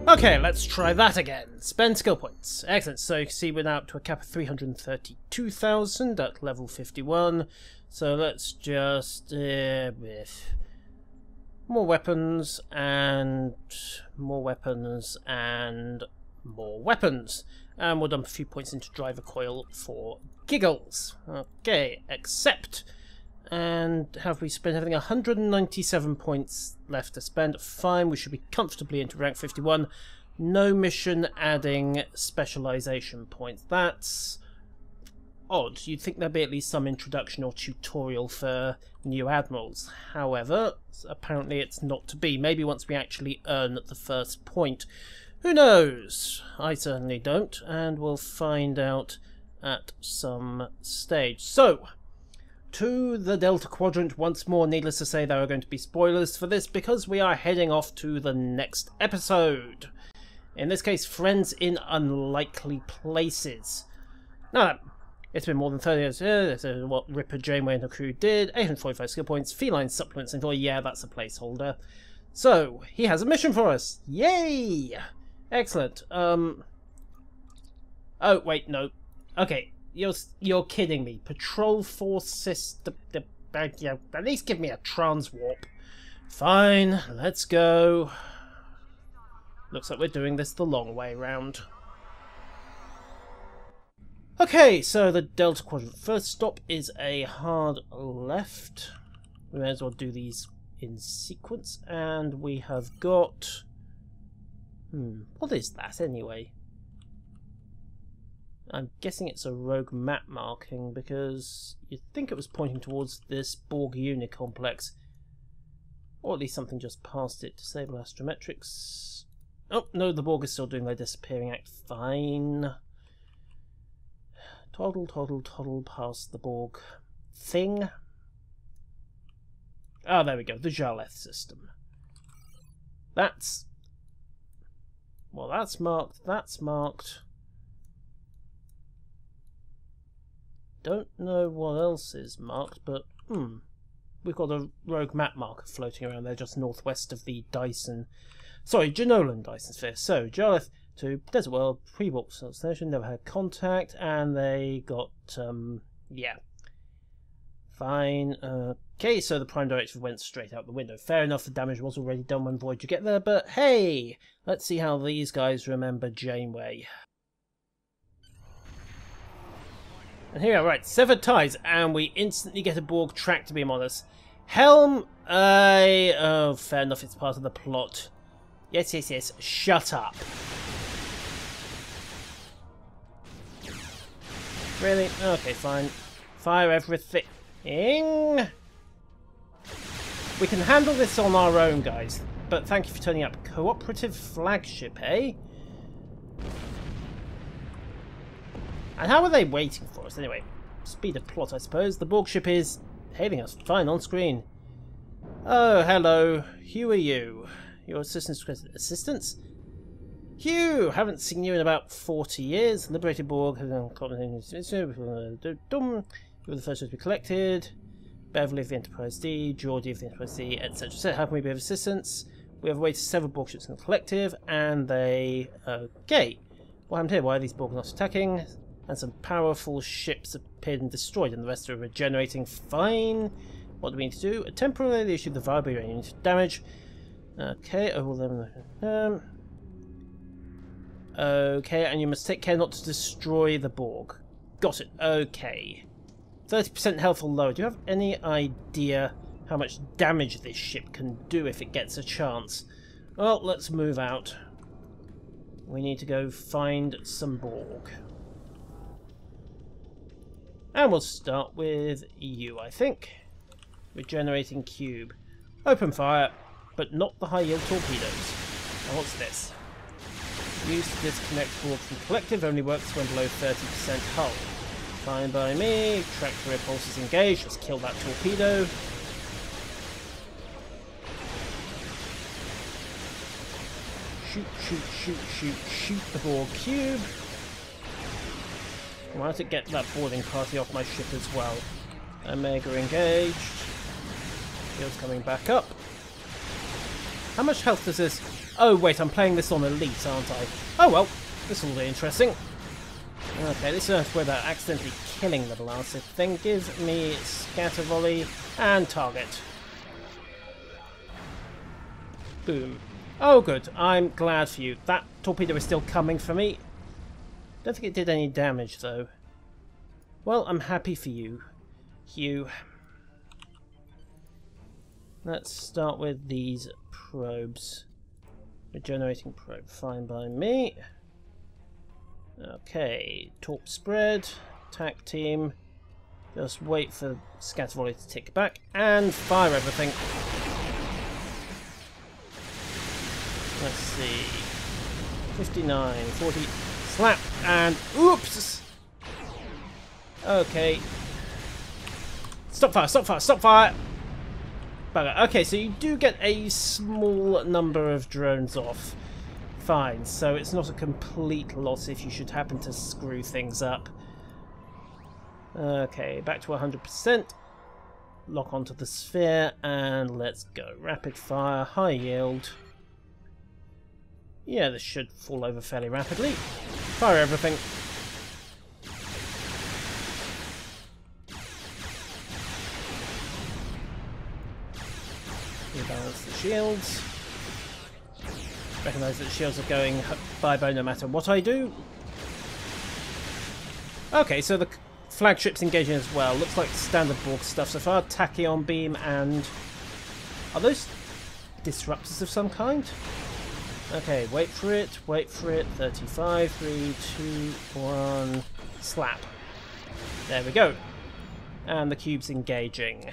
Okay, let's try that again. Spend skill points. Excellent. So you can see we're now up to a cap of 332,000 at level 51. So let's just with more weapons and more weapons and more weapons. And we'll dump a few points into driver coil for giggles. Okay, accept. And have we spent everything? 197 points left to spend. Fine, we should be comfortably into rank 51. No mission adding specialization points. That's odd. You'd think there'd be at least some introduction or tutorial for new admirals. However, apparently it's not to be. Maybe once we actually earn the first point. Who knows? I certainly don't, and we'll find out at some stage. So, to the Delta Quadrant once more. Needless to say, there are going to be spoilers for this because we are heading off to the next episode. In this case, Friends in Unlikely Places. Now, it's been more than 30 years. This is what Ripper, Janeway and her crew did. 845 skill points, feline supplements, and yeah, that's a placeholder. So, he has a mission for us. Yay! Excellent. Oh, wait, no. Okay. You're kidding me. Patrol Force System... yeah, at least give me a transwarp. Fine, let's go. Looks like we're doing this the long way round. Okay, so the Delta Quadrant. First stop is a hard left. We may as well do these in sequence. And we have got... what is that anyway? I'm guessing it's a rogue map marking because you'd think it was pointing towards this Borg unit complex. Or at least something just past it. Disable astrometrics. Oh, no, the Borg is still doing their disappearing act. Fine. Toddle, toddle, toddle past the Borg thing. Ah, there we go. The Jaleth system. That's... well, that's marked. That's marked. Don't know what else is marked, but we've got a rogue map marker floating around there just northwest of the Dyson, sorry, Janolan Dyson sphere. So Jaleth to Desert World, pre-warp station, never had contact, and they got yeah, fine. Okay, so the prime directive went straight out the window. Fair enough, the damage was already done when Voyager get there, but hey, let's see how these guys remember Janeway. And here we are, right, severed ties, and we instantly get a Borg tractor beam on us. Helm, oh, fair enough, it's part of the plot. Yes, yes, yes, shut up. Really? Okay, fine. Fire everything. We can handle this on our own, guys. But thank you for turning up. Cooperative flagship, eh? And how are they waiting for us anyway? Speed of plot, I suppose. The Borg ship is hailing us. Fine, on screen. Oh, hello. Who are you? Your assistant's assistants? Hugh! Haven't seen you in about 40 years. Liberated Borg. You were the first to be collected. Beverly of the Enterprise D. Geordie of the Enterprise D, etc. So how can we be of assistance? We have awaited several Borg ships in the collective, and they... okay. What happened here? Why are these Borg not attacking? And some powerful ships appeared and destroyed, and the rest are regenerating. Fine. What do we need to do? Temporarily issue the vibrating unit damage. Okay, overall them. Okay, and you must take care not to destroy the Borg. Got it. Okay. 30% health or lower. Do you have any idea how much damage this ship can do if it gets a chance? Well, let's move out. We need to go find some Borg. And we'll start with you, I think. Regenerating cube. Open fire, but not the high-yield torpedoes. Now what's this? Used to disconnect Borg from collective, only works when below 30% hull. Fine by me. Tractor repulsors engaged. Let's kill that torpedo. Shoot, shoot, shoot, shoot, shoot the Borg cube. I want to get that boarding party off my ship as well. Omega engaged. Field's coming back up. How much health does this... Oh, wait, I'm playing this on Elite, aren't I? Oh, well, this will be interesting. Okay, this is without accidentally killing the blasted thing. Give me scatter volley and target. Boom. Oh, good. I'm glad for you. That torpedo is still coming for me. Don't think it did any damage, though. Well, I'm happy for you, Hugh. Let's start with these probes. Regenerating probe. Fine by me. Okay. Torp spread. Attack team. Just wait for scatter volley to tick back. And fire everything. Let's see. 59, 40, slap, and oops! Okay. Stop fire, stop fire, stop fire! Bugger. Okay, so you do get a small number of drones off. Fine, so it's not a complete loss if you should happen to screw things up. Okay, back to 100%. Lock onto the sphere, and let's go. Rapid fire, high yield. Yeah, this should fall over fairly rapidly. Fire everything. Rebalance the shields. Recognise that the shields are going bye-bye no matter what I do. Okay, so the flagship's engaging as well. Looks like standard Borg stuff so far. Tachyon beam and... Are those disruptors of some kind? Okay, wait for it, 35, 3, 2, 1, slap. There we go. And the cube's engaging.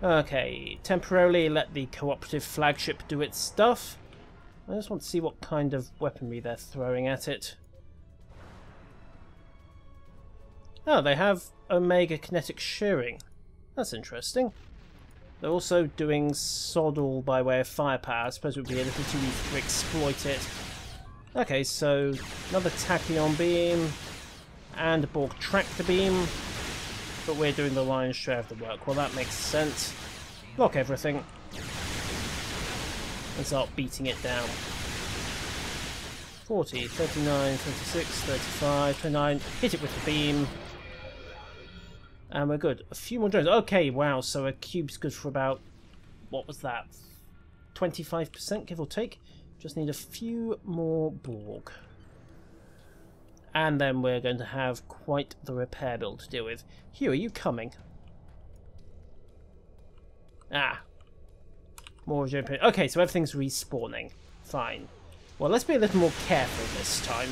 Okay, temporarily let the cooperative flagship do its stuff. I just want to see what kind of weaponry they're throwing at it. Oh, they have Omega kinetic shearing. That's interesting. They're also doing sod all by way of firepower. I suppose it would be a little too easy to exploit it. Okay, so another tachyon beam and a Borg tractor beam, but we're doing the lion's share of the work. Well, that makes sense. Lock everything and start beating it down. 40, 39, 26, 35, 29. Hit it with the beam. And we're good. A few more drones. Okay, wow, so a cube's good for about... What was that? 25%, give or take? Just need a few more Borg. And then we're going to have quite the repair build to deal with. Hugh, are you coming? Ah. More regeneration. Okay, so everything's respawning. Fine. Well, let's be a little more careful this time.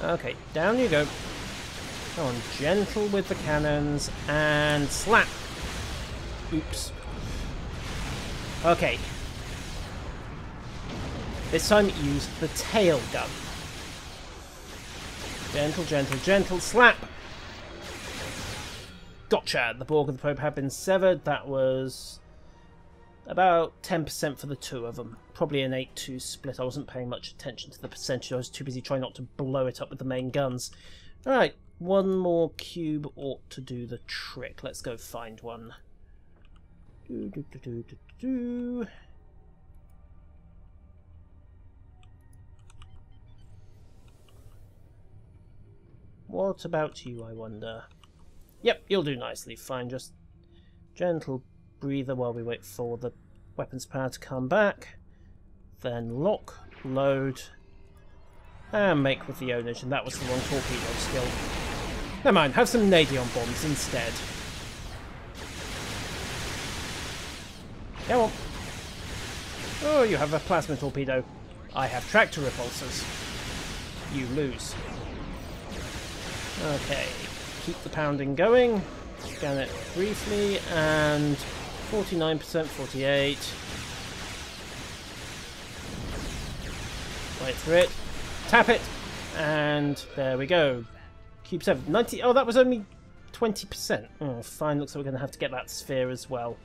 Okay, down you go. Come on, gentle with the cannons, and slap! Oops. Okay. This time use the tail gun. Gentle, gentle, gentle, slap! Gotcha! The Borg and the probe have been severed. That was about 10% for the two of them. Probably an 8-2 split. I wasn't paying much attention to the percentage. I was too busy trying not to blow it up with the main guns. Alright, one more cube ought to do the trick. Let's go find one. What about you, I wonder? Yep, you'll do nicely. Fine, just gentle breather while we wait for the weapons power to come back. Then lock, load, and make with the ownage. And that was the wrong torpedo skill. Never mind, have some Nadion bombs instead. Come on. Oh, you have a plasma torpedo. I have tractor repulsors. You lose. Okay, keep the pounding going. Scan it briefly, and 49%, 48. Wait for it. Tap it, and there we go. Cube 7. 90. Oh, that was only 20%. Oh, fine. Looks like we're going to have to get that sphere as well.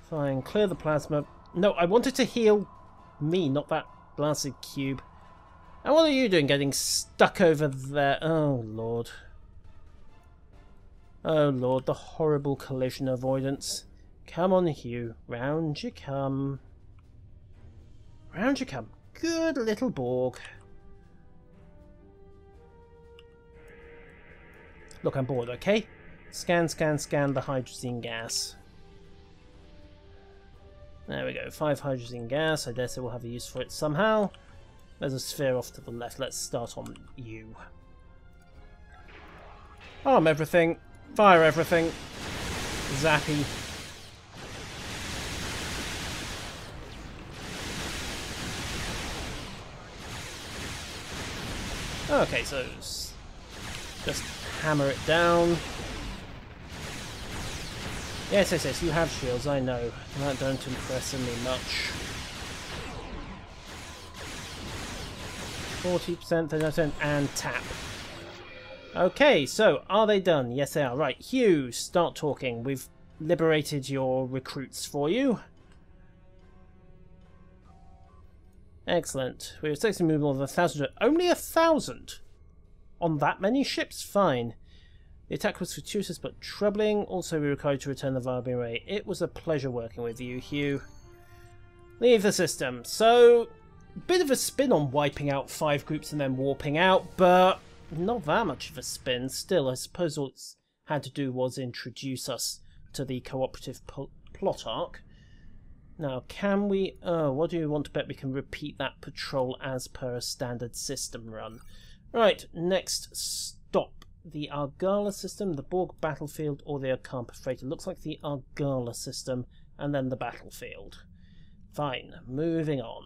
Fine. Clear the plasma. No, I wanted to heal me, not that blasted cube. And what are you doing getting stuck over there? Oh, Lord. Oh lord, the horrible collision avoidance. Come on, Hugh. Round you come. Round you come. Good little Borg. Look, I'm bored, okay? Scan, scan, scan the hydrogen gas. There we go. 5 hydrogen gas. I dare say we'll have a use for it somehow. There's a sphere off to the left. Let's start on you. Arm everything. Fire everything. Zappy. Okay, so just hammer it down. Yes, yes, yes, you have shields, I know. That don't impress me much. 40%, 30%, and tap. Okay, so are they done? Yes, they are. Right, Hugh, start talking. We've liberated your recruits for you. Excellent. We were expecting to move more than 1,000. Only 1,000? On that many ships? Fine. The attack was fortuitous but troubling. Also, we required to return the Varby array. It was a pleasure working with you, Hugh. Leave the system. So, bit of a spin on wiping out 5 groups and then warping out, but not that much of a spin. Still, I suppose all it's had to do was introduce us to the cooperative plot arc. Now, can we... what do you want to bet we can repeat that patrol as per a standard system run? Right, next stop. The Argala system, the Borg battlefield, or the Occampans freighter. Looks like the Argala system, and then the battlefield. Fine, moving on.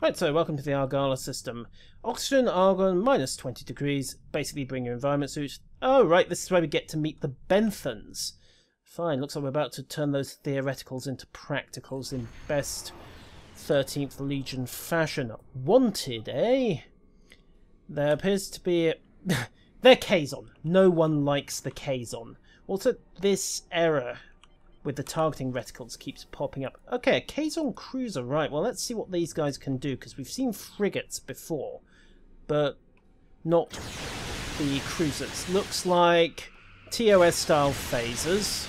Right, so welcome to the Argala system. Oxygen, argon, minus 20 degrees. Basically bring your environment suit. Oh, right, this is where we get to meet the Benthans. Fine, looks like we're about to turn those theoreticals into practicals in best 13th Legion fashion. Wanted, eh? There appears to be... They're Kazon. No one likes the Kazon. Also, this error with the targeting reticles keeps popping up. Okay, a Kazon cruiser, right. Well, let's see what these guys can do, because we've seen frigates before, but not the cruisers. Looks like TOS-style phasers.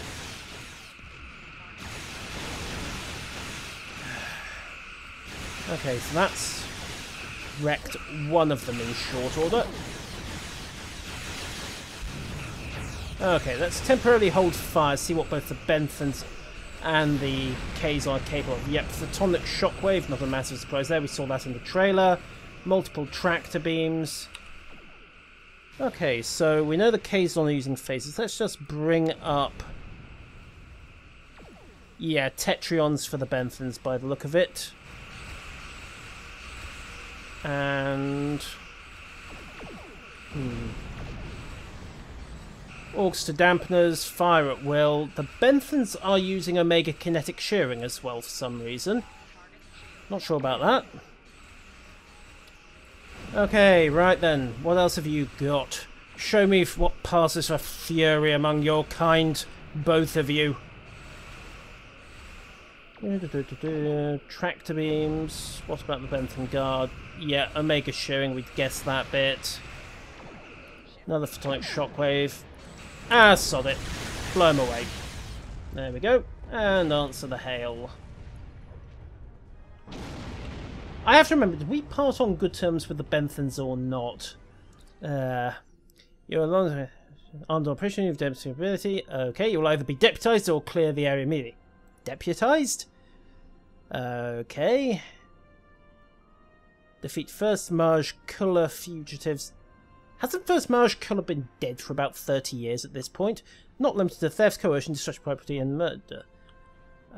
Okay, so that's wrecked one of them in short order. Okay, let's temporarily hold fire, see what both the Benthans and the Kazon are capable of. Yep, photonic shockwave, not a massive surprise there. We saw that in the trailer. Multiple tractor beams. Okay, so we know the Kazon are using phasers. Let's just bring up... Yeah, Tetrions for the Benthans by the look of it. And... Orcs to dampeners, fire at will. The Benthans are using Omega kinetic shearing as well for some reason. Not sure about that. Okay, right then. What else have you got? Show me what passes for fury among your kind, both of you. Tractor beams. What about the Benthan Guard? Yeah, Omega shearing, we'd guess that bit. Another photonic shockwave. Ah, sod it. Blow him away. There we go. And answer the hail. I have to remember, did we part on good terms with the Benthans or not? You're along under operation, you've deputized ability. Okay, you'll either be deputized or clear the area immediately. Deputized? Okay. Defeat first Maj Kula fugitives. Hasn't first Maj Kula been dead for about 30 years at this point? Not limited to theft, coercion, destruction of property, and murder.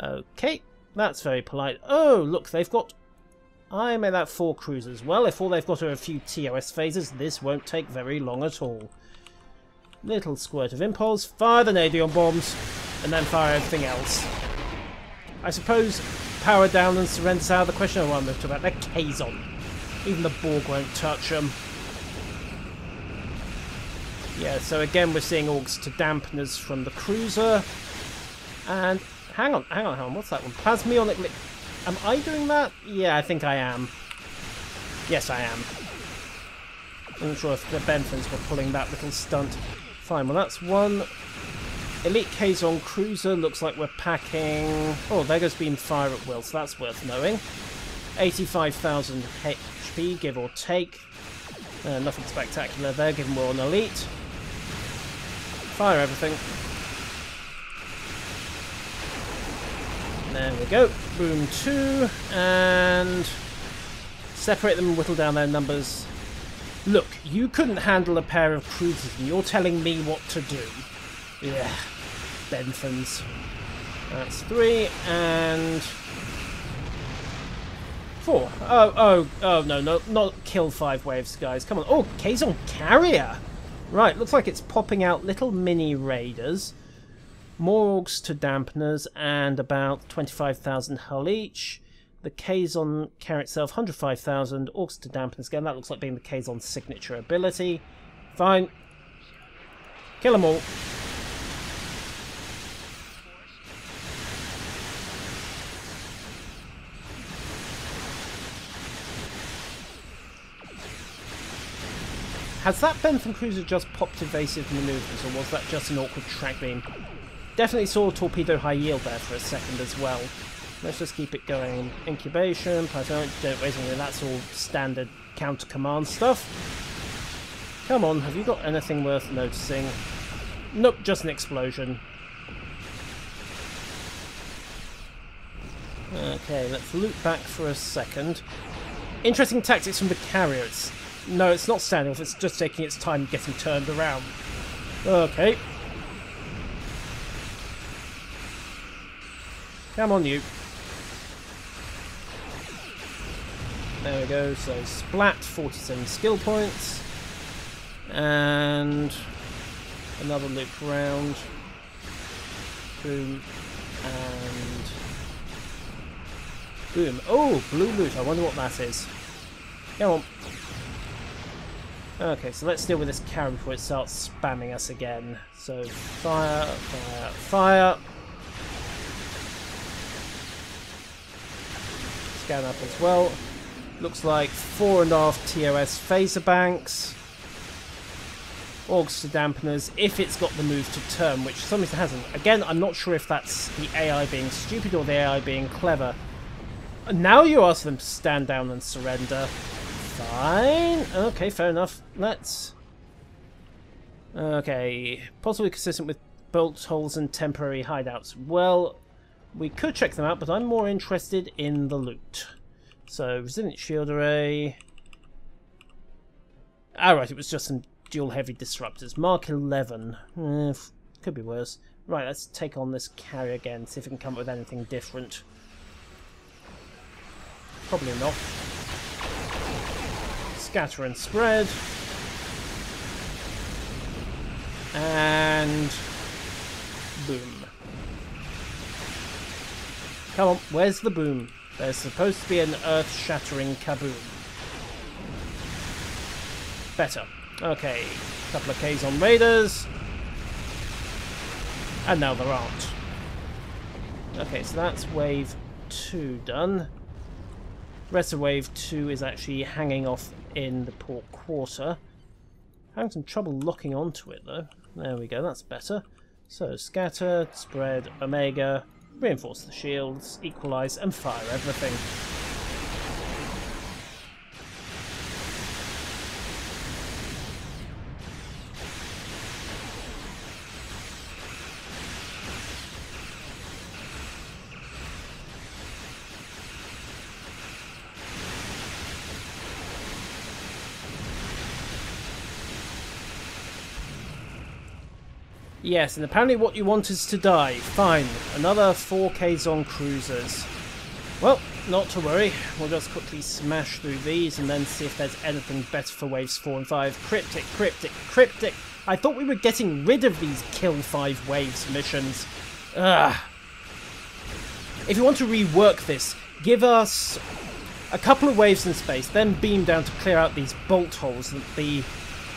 Okay, that's very polite. Oh, look, they've got... I made that 4 cruisers. Well, if all they've got are a few TOS phasers, this won't take very long at all. Little squirt of impulse, fire the Nadion bombs, and then fire everything else. I suppose power down and surrender's out of the question. I want to talk about they're Kazon. Even the Borg won't touch them. Yeah, so again we're seeing orcs to dampeners from the cruiser. And hang on. What's that one? Plasmionic am I doing that? Yeah, I think I am. Yes, I am. I'm not sure if the Benthans were pulling that little stunt. Fine, well that's one. Elite Kazon cruiser, looks like we're packing... Oh, there goes beam fire at will, so that's worth knowing. 85,000 HP, give or take. Nothing spectacular there, given we're on elite. Fire everything. There we go. Boom 2, and... separate them and whittle down their numbers. Look, you couldn't handle a pair of cruisers, and you're telling me what to do. Yeah, Benthans. That's 3, and... 4. Oh, no, not kill 5 waves, guys. Come on. Oh, Kazon carrier! Right, looks like it's popping out little mini raiders. More orgs to dampeners, and about 25,000 hull each. The Kazon carrier itself, 105,000. Orgs to dampeners again. That looks like being the Kazon's signature ability. Fine. Kill them all. Has that Benthan cruiser just popped evasive manoeuvres, or was that just an awkward track beam? Definitely saw torpedo high yield there for a second as well. Let's just keep it going. Incubation, don't waste anything, that's all standard counter command stuff. Come on, have you got anything worth noticing? Nope, just an explosion. Okay, let's loop back for a second. Interesting tactics from the carrier. No, it's not standing off, it's just taking its time getting turned around. Okay. Come on, you. There we go, so splat, 47 skill points. And another loop round. Boom. And boom. Oh, blue loot, I wonder what that is. Come on. Okay, so let's deal with this carrier before it starts spamming us again. So, fire, fire, fire. Scan up as well. Looks like 4.5 TOS phaser banks. Orgs to dampeners, if it's got the move to turn, which sometimes it hasn't. Again, I'm not sure if that's the AI being stupid or the AI being clever. Now you ask them to stand down and surrender. Fine. Okay, fair enough. Let's... Okay. Possibly consistent with bolt holes and temporary hideouts. Well, we could check them out, but I'm more interested in the loot. So, resilient shield array. Alright, it was just some dual heavy disruptors. Mark 11. Could be worse. Right, let's take on this carrier again, see if we can come up with anything different. Probably not. Scatter and spread. And boom. Come on, where's the boom? There's supposed to be an earth-shattering kaboom. Better. Okay, couple of Kazon raiders. And now there aren't. Okay, so that's wave 2 done. Rest of wave 2 is actually hanging off in the port quarter. Having some trouble locking onto it though. There we go, that's better. So scatter, spread, omega, reinforce the shields, equalize, and fire everything. Yes, and apparently what you want is to die. Fine, another 4 Kazon cruisers. Well, not to worry. We'll just quickly smash through these and then see if there's anything better for waves 4 and 5. Cryptic, cryptic, cryptic. I thought we were getting rid of these kill 5 waves missions. Ugh. If you want to rework this, give us a couple of waves in space, then beam down to clear out these bolt holes that the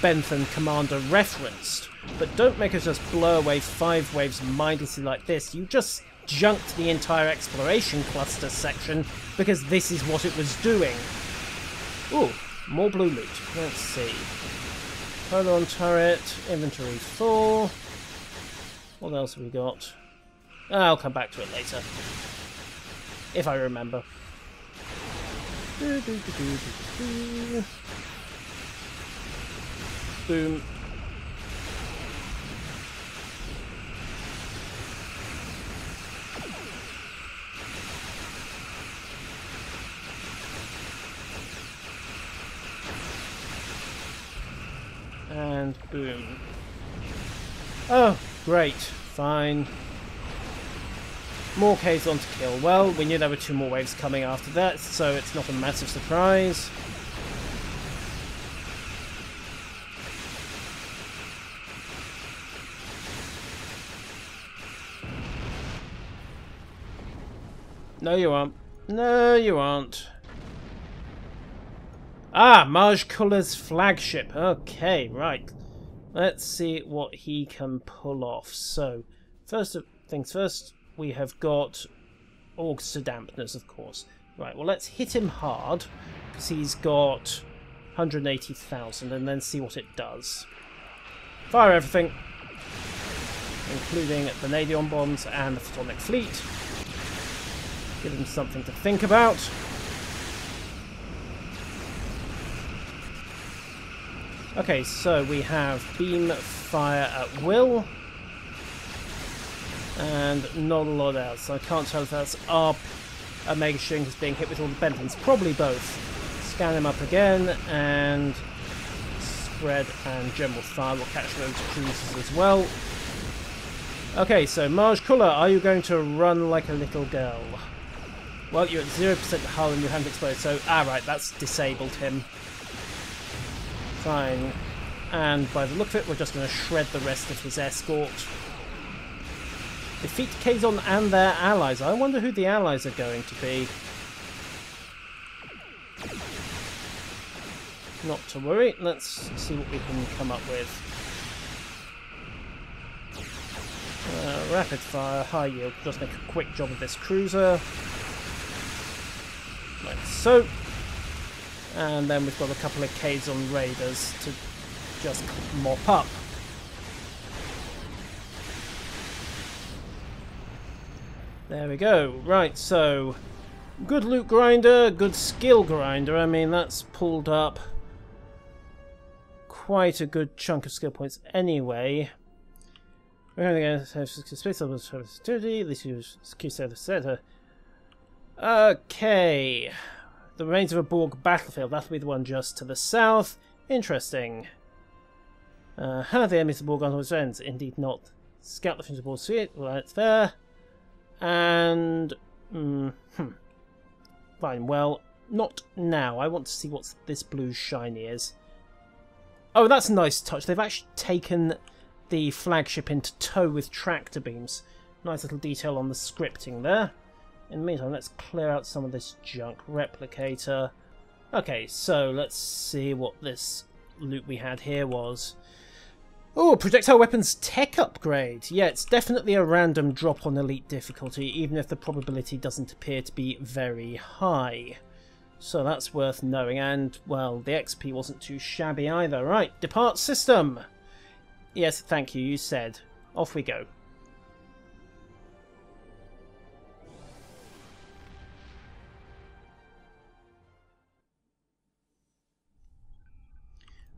Benthan commander referenced. But don't make us just blow away 5 waves mindlessly like this. You just junked the entire exploration cluster section because this is what it was doing. Ooh, more blue loot. Let's see. Pylon turret, inventory full. What else have we got? I'll come back to it later. If I remember. Boom. And boom. Oh, great. Fine. More Kazon to kill. Well, we knew there were 2 more waves coming after that, so it's not a massive surprise. No, you aren't. No, you aren't. Ah, Maj Kuller's flagship. Okay, right. Let's see what he can pull off. So, first things first, we have got Orgs to Dampeners, of course. Right, well, let's hit him hard, because he's got 180,000, and then see what it does. Fire everything, including the Vanadion bombs and the Photonic Fleet. Give him something to think about. Okay, so we have beam fire at will, and not a lot else. I can't tell if that's our Mega String is being hit with all the Benthans. Probably both. Scan him up again, and spread and general fire will catch those cruisers as well. Okay, so Maj Kuller, are you going to run like a little girl? Well, you're at 0% hull and you haven't exploded, so right, that's disabled him. Fine. And by the look of it, we're just going to shred the rest of his escort. Defeat Kazon and their allies. I wonder who the allies are going to be. Not to worry. Let's see what we can come up with. Rapid fire, high yield. Just make a quick job of this cruiser. Like so. And then we've got a couple of Kazon raiders to just mop up. There we go. Right, so good loot grinder, good skill grinder. I mean, that's pulled up quite a good chunk of skill points anyway. We're going to have space level security. This is the center. Okay. The remains of a Borg battlefield. That'll be the one just to the south. Interesting. How the enemies of Borg on his ends? Indeed not. Scout the things aboard. See it? Well, it's there. And fine. Well, not now. I want to see what this blue shiny is. Oh, that's a nice touch. They've actually taken the flagship into tow with tractor beams. Nice little detail on the scripting there. In the meantime, let's clear out some of this junk. Replicator. Okay, so let's see what this loot we had here was. Oh, projectile weapons tech upgrade. Yeah, it's definitely a random drop on elite difficulty, even if the probability doesn't appear to be very high. So that's worth knowing. And, well, the XP wasn't too shabby either. Right, depart system. Yes, thank you, you said. Off we go.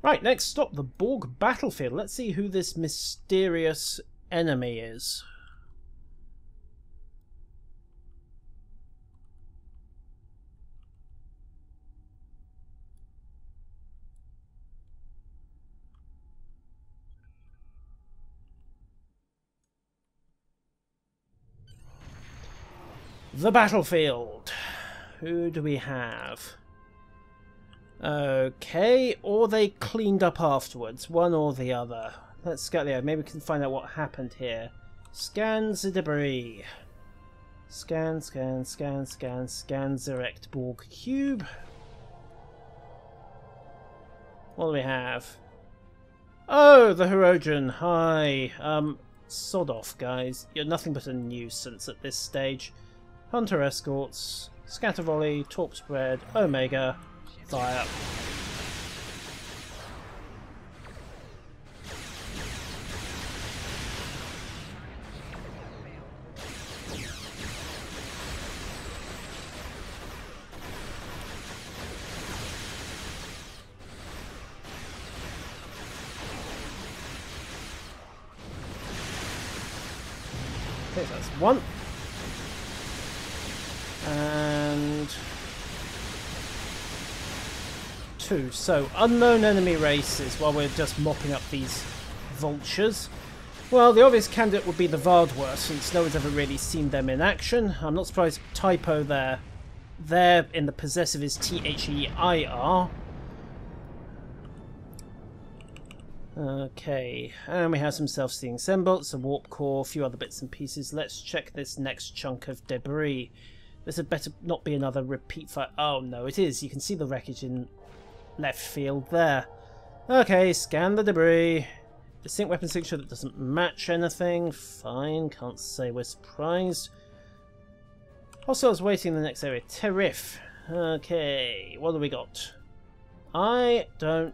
Right, next stop, the Borg battlefield. Let's see who this mysterious enemy is. The battlefield. Who do we have? Okay, or they cleaned up afterwards, one or the other. Let's get there, maybe we can find out what happened here. Scan the debris. Scan, scan, scan, scan, scan the wrecked Borg cube. What do we have? Oh, the Hirogen, hi. sod off, guys. You're nothing but a nuisance at this stage. Hunter escorts, scatter volley, torp spread, Omega, fire. Okay, so that's one. And two. So, unknown enemy races while we're just mopping up these vultures. Well, the obvious candidate would be the Vardwar, since no one's ever really seen them in action. I'm not surprised typo there. There in the possessive is T-H-E-I-R. Okay, and we have some self-seeing sembots, a warp core, a few other bits and pieces. Let's check this next chunk of debris. This had better not be another repeat fire. Oh no, it is. You can see the wreckage in left field there. Okay, scan the debris. Distinct weapon signature that doesn't match anything. Fine, can't say we're surprised. Also, I was waiting in the next area. Terriff. Okay, what do we got? I don't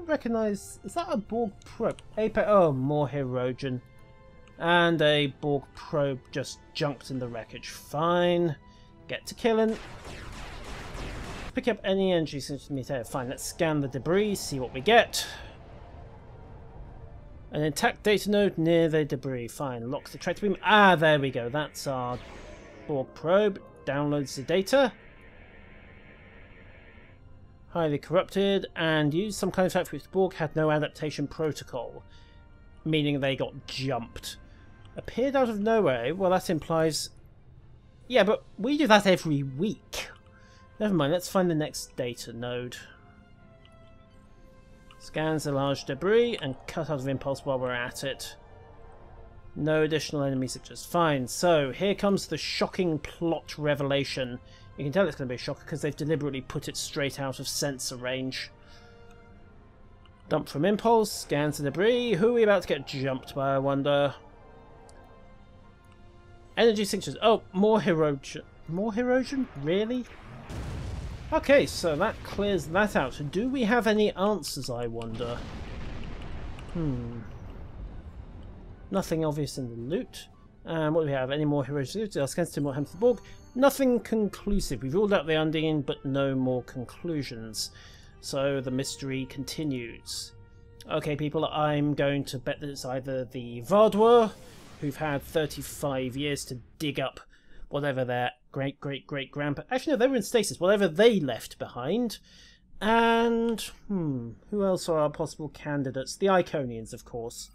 recognise... Is that a Borg probe? Oh, more Hirogen. And a Borg probe just junked in the wreckage. Fine. Get to killing. Pick up any energy centimeter. Fine, let's scan the debris, see what we get. An intact data node near the debris. Fine, lock the tractor beam. Ah, there we go. That's our Borg probe. Downloads the data. Highly corrupted, and used some kind of fact which the Borg had no adaptation protocol, meaning they got jumped. Appeared out of nowhere. Well, that implies... Yeah, but we do that every week. Never mind, let's find the next data node. Scans the large debris and cut out of impulse while we're at it. No additional enemy signatures. Fine, so here comes the shocking plot revelation. You can tell it's going to be a shocker because they've deliberately put it straight out of sensor range. Dump from impulse, scans the debris. Who are we about to get jumped by, I wonder? Energy signatures. Oh, more Hirogen. More Hirogen? Really? Okay, so that clears that out. Do we have any answers, I wonder? Nothing obvious in the loot. What do we have? Any more Hirogen? Our scans to more Hamster Borg. Nothing conclusive. We've ruled out the Undine, but no more conclusions. So the mystery continues. Okay, people, I'm going to bet that it's either the Vardwar, who've had 35 years to dig up whatever their great-great-great-grandpa... Actually, no, they were in stasis. Whatever they left behind. And, who else are our possible candidates? The Iconians, of course.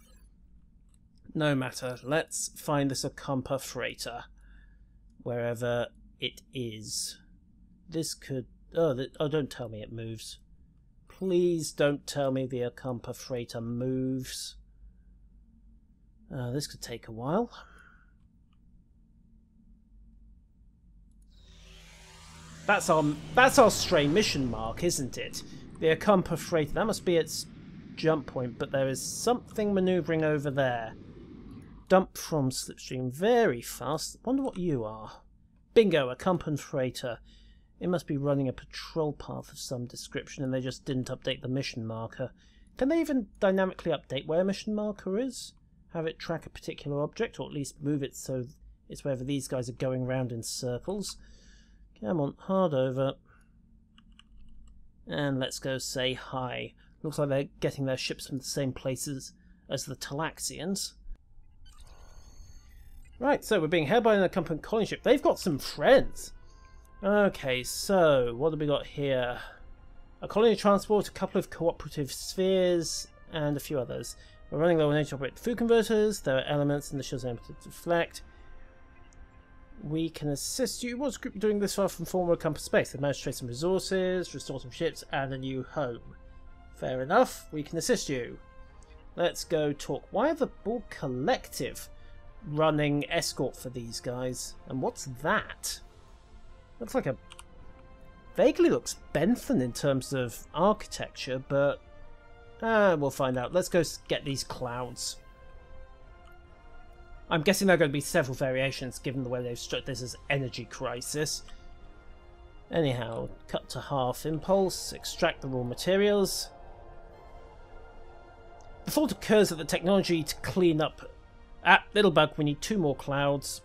No matter. Let's find this Ocampa freighter. Wherever it is. This could... Oh, don't tell me it moves. Please don't tell me the Ocampa freighter moves. This could take a while. That's our stray mission mark, isn't it? The Ocampa freighter. That must be its jump point, but there is something manoeuvring over there. Dump from slipstream very fast. Wonder what you are. Bingo, a Ocampan freighter. It must be running a patrol path of some description and they just didn't update the mission marker. Can they even dynamically update where a mission marker is? Have it track a particular object, or at least move it so it's wherever these guys are going round in circles. Come on, hard over. And let's go say hi. Looks like they're getting their ships from the same places as the Talaxians. Right, so we're being held by an Ocampan colony ship. They've got some friends. Okay, so what have we got here? A colony transport, a couple of cooperative spheres, and a few others. We're running low on energy operated food converters. There are elements in the shell's able to deflect. We can assist you. What's the group doing this far from former Ocampa space? They've managed to trade some resources, restore some ships, and a new home. Fair enough. We can assist you. Let's go talk. Why are the Borg Collective running escort for these guys? And what's that? Looks like a... Vaguely looks Benthari in terms of architecture, but... We'll find out. Let's go get these clouds. I'm guessing there are going to be several variations given the way they've struck this as energy crisis. Anyhow, cut to half impulse, extract the raw materials. The thought occurs that the technology to clean up... little bug, we need 2 more clouds.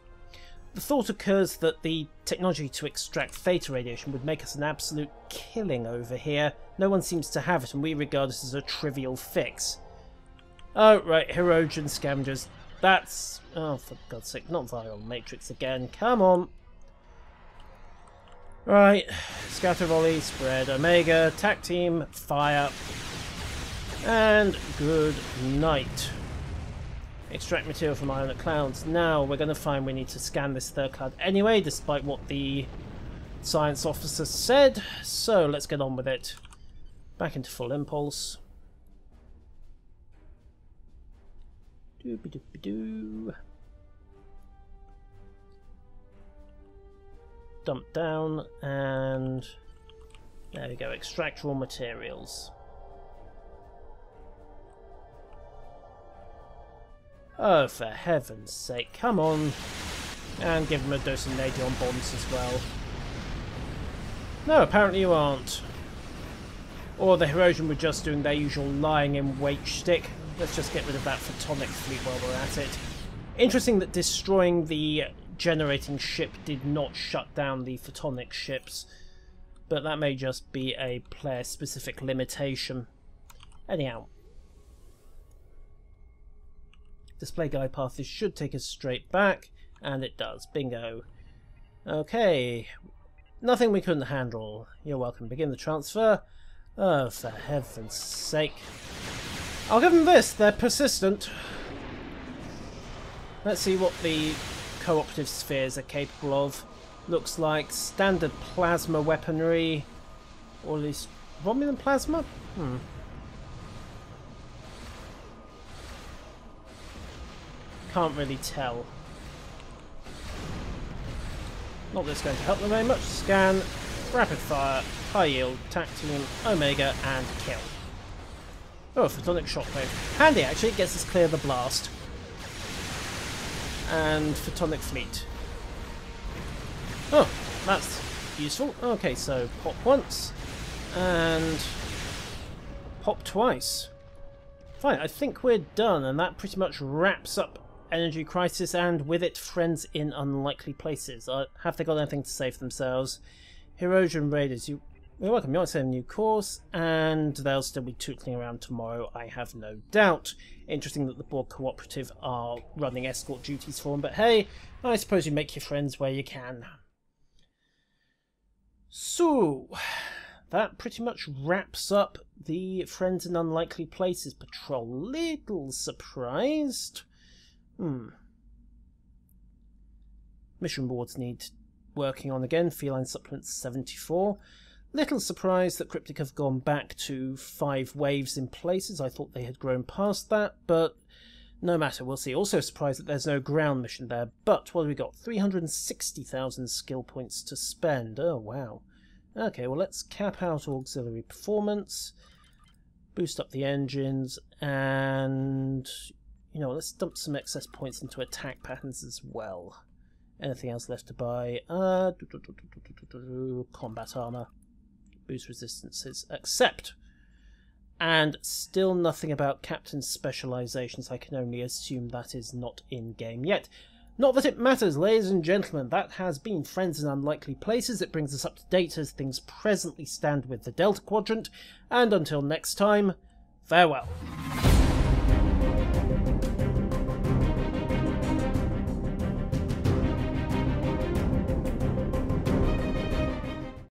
The thought occurs that the technology to extract theta radiation would make us an absolute killing over here. No one seems to have it, and we regard this as a trivial fix. Oh, right, Hirogen scavengers. That's... oh, for God's sake, not viral matrix again. Come on. Right, scatter volley, spread omega, attack team, fire, and good night. Extract material from ionic clouds. Now we're going to find we need to scan this third cloud anyway, despite what the science officer said. So let's get on with it. Back into full impulse. Doo-ba-doo-ba-doo. Dump down, and there we go. Extract raw materials. Oh, for heaven's sake, come on. And give them a dose of Nadion bombs as well. No, apparently you aren't. Or the Hirogen were just doing their usual lying in wait shtick. Let's just get rid of that photonic fleet while we're at it. Interesting that destroying the generating ship did not shut down the photonic ships. But that may just be a player-specific limitation. Anyhow. Display guide path, this should take us straight back, and it does. Bingo. Okay. Nothing we couldn't handle. You're welcome. Begin the transfer. Oh, for heaven's sake. I'll give them this. They're persistent. Let's see what the cooperative spheres are capable of. Looks like standard plasma weaponry. Or at least Romulan plasma? Can't really tell. Not that it's going to help them very much. Scan, rapid fire, high yield, attack team, omega, and kill. Oh, photonic shockwave. Handy actually, it gets us clear of the blast. And photonic fleet. Oh, that's useful. Okay, so pop once, and pop twice. Fine, I think we're done, and that pretty much wraps up Energy Crisis, and with it, Friends in Unlikely Places. Have they got anything to say for themselves? Hirogen Raiders, you're welcome. You might say a new course, and they'll still be tootling around tomorrow, I have no doubt. Interesting that the Borg Cooperative are running escort duties for them, but hey, I suppose you make your friends where you can. So, that pretty much wraps up the Friends in Unlikely Places patrol. Little surprised. Mission boards need working on again. Feline supplements 74. Little surprised that Cryptic have gone back to 5 waves in places. I thought they had grown past that, but no matter, we'll see. Also surprised that there's no ground mission there, but what have we got? 360,000 skill points to spend. Oh, wow. Okay, well, let's cap out auxiliary performance, boost up the engines, and... you know, let's dump some excess points into attack patterns as well. Anything else left to buy? Combat armor. Boost resistances. Accept. And still nothing about Captain's specializations. I can only assume that is not in-game yet. Not that it matters, ladies and gentlemen. That has been Friends in Unlikely Places. It brings us up to date as things presently stand with the Delta Quadrant. And until next time, farewell.